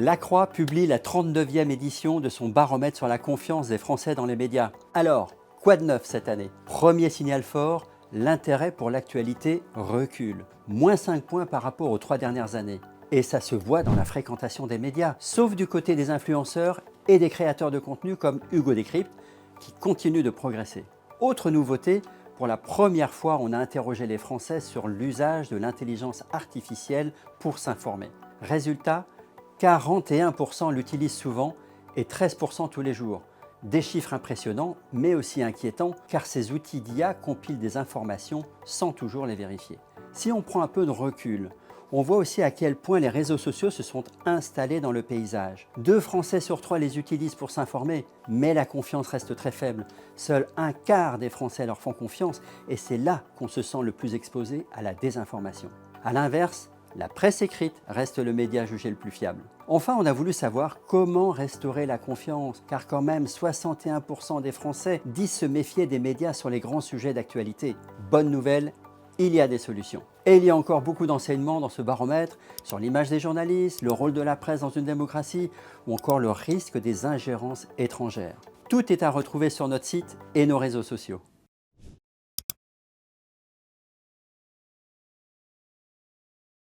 La Croix publie la 39e édition de son baromètre sur la confiance des Français dans les médias. Alors, quoi de neuf cette année? Premier signal fort, l'intérêt pour l'actualité recule. Moins 5 points par rapport aux 3 dernières années. Et ça se voit dans la fréquentation des médias, sauf du côté des influenceurs et des créateurs de contenu comme Hugo Décrypte, qui continuent de progresser. Autre nouveauté, pour la première fois, on a interrogé les Français sur l'usage de l'intelligence artificielle pour s'informer. Résultat, 41% l'utilisent souvent et 13% tous les jours. Des chiffres impressionnants, mais aussi inquiétants, car ces outils d'IA compilent des informations sans toujours les vérifier. Si on prend un peu de recul, on voit aussi à quel point les réseaux sociaux se sont installés dans le paysage. 2 Français sur 3 les utilisent pour s'informer, mais la confiance reste très faible. Seul un quart des Français leur font confiance et c'est là qu'on se sent le plus exposé à la désinformation. A l'inverse, la presse écrite reste le média jugé le plus fiable. Enfin, on a voulu savoir comment restaurer la confiance, car quand même 61% des Français disent se méfier des médias sur les grands sujets d'actualité. Bonne nouvelle, il y a des solutions. Et il y a encore beaucoup d'enseignements dans ce baromètre sur l'image des journalistes, le rôle de la presse dans une démocratie ou encore le risque des ingérences étrangères. Tout est à retrouver sur notre site et nos réseaux sociaux.